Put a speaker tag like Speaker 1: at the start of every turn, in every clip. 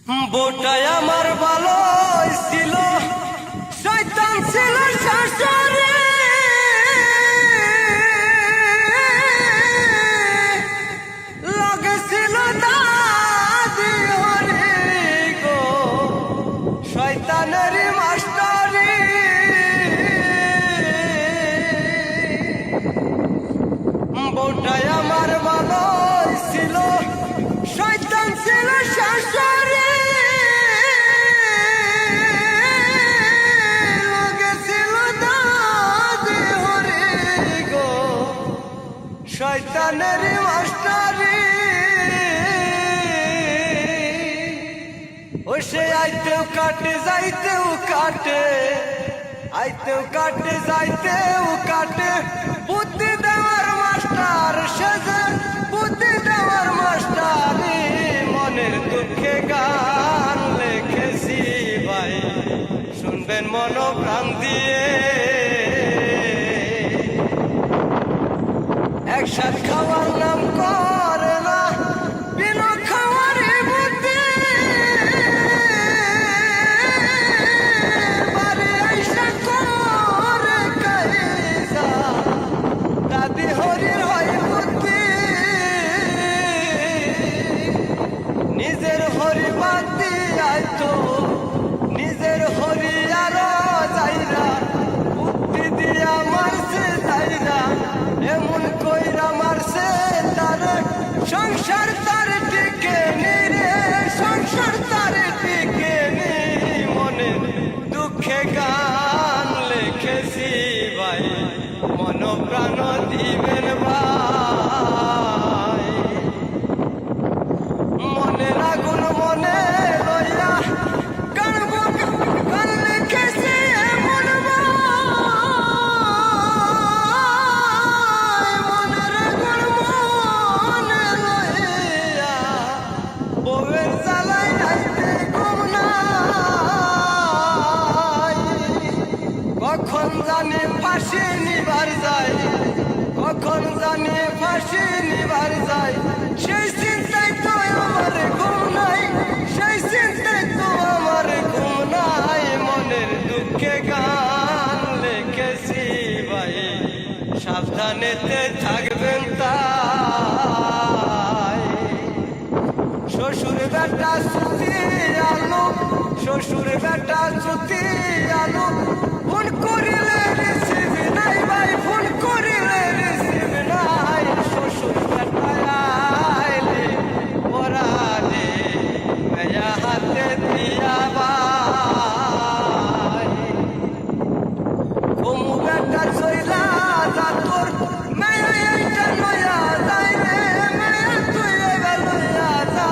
Speaker 1: বোটায় আমার ভালো ছিল, শয়তান ছিল শাশুড়ি। লগে ছিল দাদি হরি গো, শয়তানের মাস্টারি। বোটায় আমার ভালো ছিল, শয়তান ছিল শাশুড়ি। শয়তানের মাস্টারি। ও সে আইতেও কাটে যাইতেও কাটে, আইতেও কাটে যাইতেও কাটে। বুদ্ধি দেওয়ার মাস্টার সেজে, বুদ্ধি দেওয়ার মাস্টারি। মনের দুঃখে গান লিখেছি ভাই, শুনবেন মন প্রাণ দিয়ে। একসাথ খাওয়ার নাম করে না, বিনা খাওয়ারে বুদ্ধি। বাড়ি আইসা করে কাইজা, দাদি হরির হয় বুদ্ধি। নিজের হরি বাদ দিয়াই তো, নিজের হরি আরো যাইরা, বুদ্ধি দিয়া মারছে যাইরা। এমন কইরা মারছে তারে, সংসার তার টিকে নি রে, সংসার তার টিকে নি। মনে দুঃখে গান লিখেছি ভাই, মন প্রাণ দিবেন ভাই। মনের আগুন মনে লইয়া গানব, গান লিখেছি এমন ভাই। মনের আগুন মনে লইয়া বউয়ের জ্বালায় রাইতে ঘুম নাই। কখন জানি ফাঁসি নিবার যায়, কখন জানি ফাঁসি নিবার যায়। সেই চিন্তায় তো আমার ঘুম নাই, সেই চিন্তায় তো আমার ঘুম নাই। মনের দুঃখে গান লিখেছি ভাই, সাবধানেতে থাকবেন তাই। শ্বশুর বেটা ছুটি আলো, শ্বশুর বেটা ছুটি আলো। ফোন করিলে রিসিভ নাই ভাই, ফোন করিলে রিসিভ নাই। শ্বশুর বেটা আইলে পরালে মেয়া হাতে দিয়া ভাই। কমু বেটা চইলা যা তোর, মেয়া এইটা নয়া যায় রে, মেয়া তুই এবার লইয়া যা।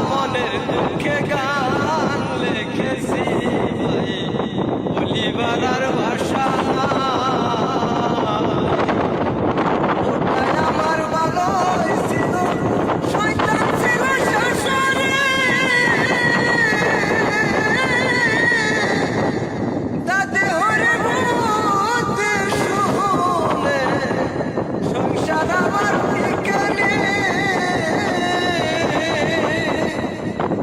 Speaker 1: মনের দুঃখে গান লিখেছি ভাই, বলিবার আর ভাষা নাই। ওটাই আমার ভালো ছিল, শয়তান ছিল শাশুড়ি। দাদি হরি বুদ্ধি শুনে, সংসার আমার টিকে নি।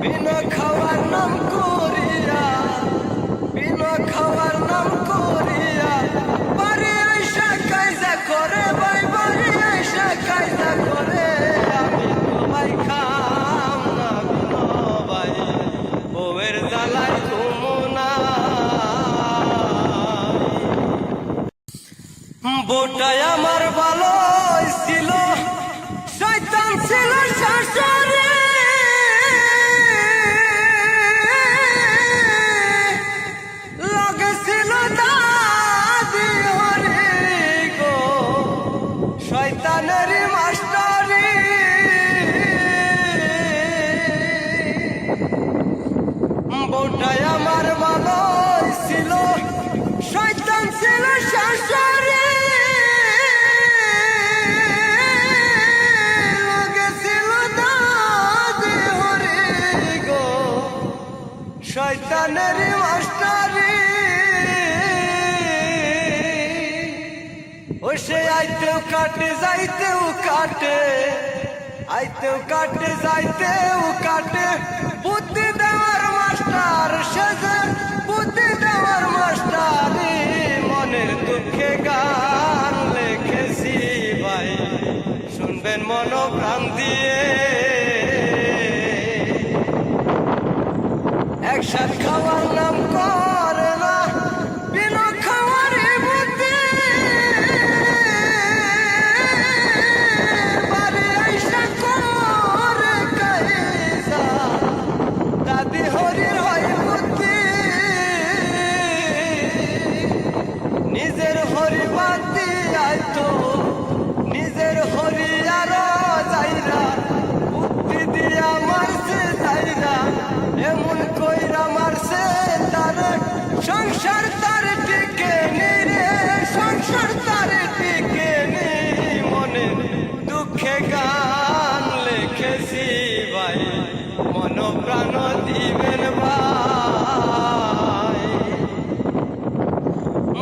Speaker 1: বিনা খাওয়ার নাম করিয়া, বিনা খাওয়ার নাম করিয়া। বাড়ি আইসা কায়দা করে ভাই, বাড়ি আইসা কায়দা করে। আমি তো ভাই খাম না বিনো ভাই, বউয়ের জ্বালায় ঘুম নাই। বোটায় আমার ভালো ছিল, শয়তান ছিল শাশুড়ি। লগে ছিল দাদি হরি গো, শয়তানের মাস্টারি। বোটায় আমার ভালো ছিল, শয়তান ছিল শাশুড়ি। লগে ছিল দাদি হরি গো, শয়তানের মাস্টারি। ও সে আইতেও কাটে যাইতেও কাটে, আইতেও কাটে যাইতেও কাটে। বুদ্ধি দেওয়ার দিয়ে একসাথ খাওয়ার নাম করে না বিনা খাওয়ারে বুদ্ধি বাড়ি আইসা করে কাইসা দাদি হরির হয় বুদ্ধি নিজের হরি বাদ দিয়াই তো নিজের হরি আরো যাইরা বুদ্ধি দিয়া মারছে যাইরা এমন কইরা মারছে তার সংসার তার টিকে নি রে সংসার তার টিকে নি মনে দুঃখে গান লিখেছি ভাই মন প্রাণ দিবেন ভাই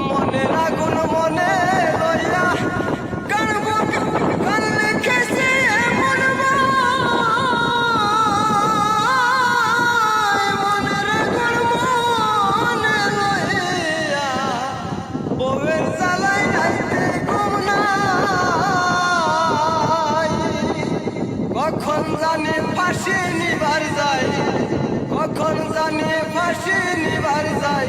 Speaker 1: মনের আগুন মনে লইয়া গান লিখেছি এমন মনের আগুন মনে লইয়া বউয়ের জ্বালায় রাইতে ঘুম নাই কখন জানি ফাঁসি নিবার যায় কখন জানি ফাঁসি নিবার যায়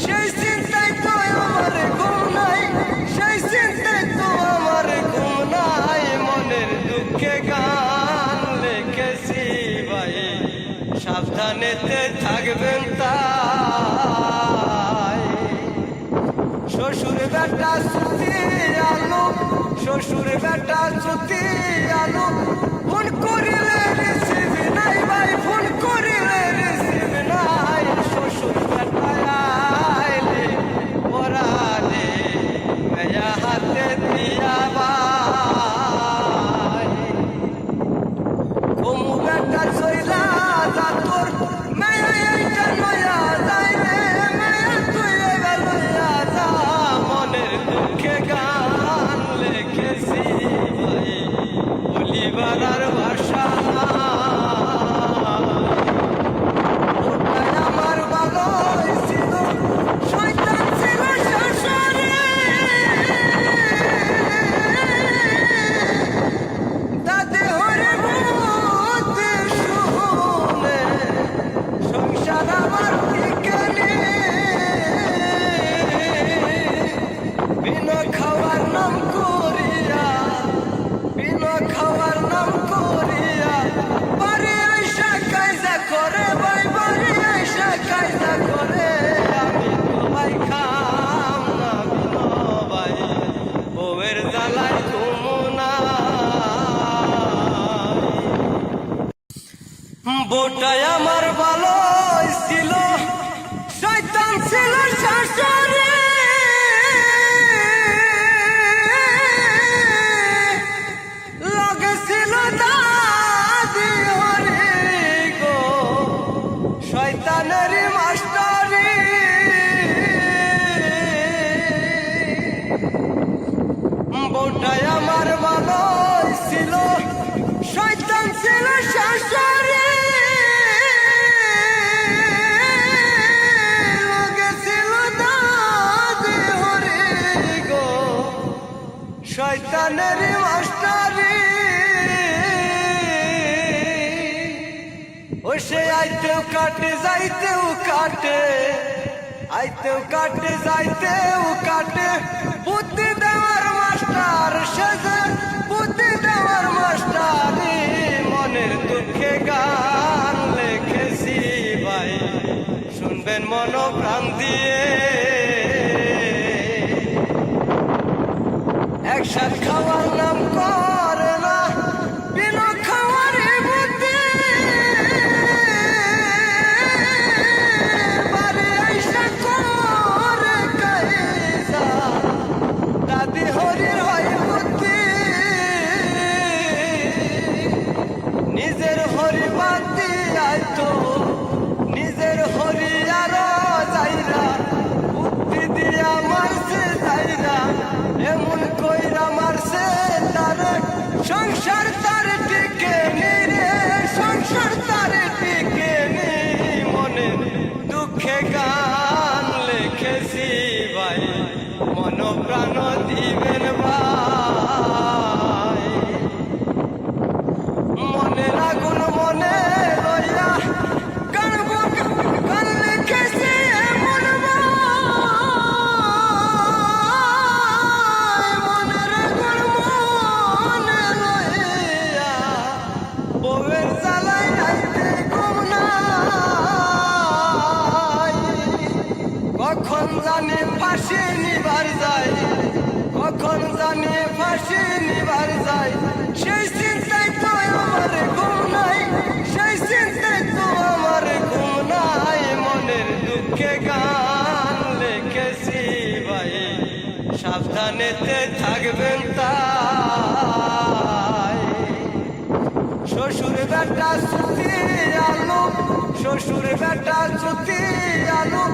Speaker 1: সেই চিন্তায় তো আমার ঘুম নাই সেই চিন্তায় তো আমার ঘুম নাই মনের দুঃখে গান লিখেছি ভাই সাবধানেতে থাকবেন তাই শ্বশুর বেটা সুতি আলো শ্বশুর বেটা সুতি আলো ফোন করিলে রিসিভ নাই ভাই ফোন করিলে রিসিভ নাই শ্বশুর বেটা আইলে পরালে মেয়া হাতে দিয়া ভাই কমু বেটা চইলা যা তোর মেয়া এইটা নয়া যায় রে মেয়া তুই এবার লইয়া যা মনের দুঃখে গান লিখেছি ভাই বলিবার আর ভাষা ওটাই আমার ভালো ছিল শয়তান ছিল শাশুড়ি দাদি হরে বুদ্ধি শুনে সংসার আমার টিকে বিনা খাওয়ার নাম করিয়া বিনা খাওয়ার নাম করিয়া বাড়ি আইসা কায়দা করে ভাই বাড়ি আইসা কায়দা করে আমি তো ভাই খাম না বিনো ভাই বউয়ের জ্বালায় ঘুমো না বউটাই আমার ভালো ছিল শয়তান ছিল শাশুড়ি লগে ছিল দাদি হরি গো শয়তানের মাস্টারি বউটাই আমার ভালো ছিল শয়তান ছিল শাশুড়ি লগে ছিল দাদি হরি গো শয়তানের মাস্টারি ও সে আইতেও কাটে যাইতেও কাটে আইতেও কাটে যাইতেও কাটে বুদ্ধি দেওয়ার মাস্টার সেজে বুদ্ধি দেওয়ার মাস্টারি মনের দুঃখে গান লিখেছি ভাই শুনবেন মন প্রাণ দিয়ে একসাথ খাওয়ার নাম করে না বিনা খাওয়ারে বুদ্ধি বাড়ি আইসা করে কাইসা দাদি হরির হয় বুদ্ধি নিজের হরি বাদ দিয়াই তো নিজের হরি আরো যাইরা বুদ্ধি দিয়া মারছে যাইরা এমন কইরা মারছে তার সংসার তার টিকে নি রে সংসার তার টিকে নি মনে দুঃখে গান লিখেছি ভাই মন প্রাণ দিবেন ভাই সাবধানেতে থাকবেন তাই। শ্বশুর বেটা ছুটি আলো, শ্বশুর বেটা ছুটি আলো,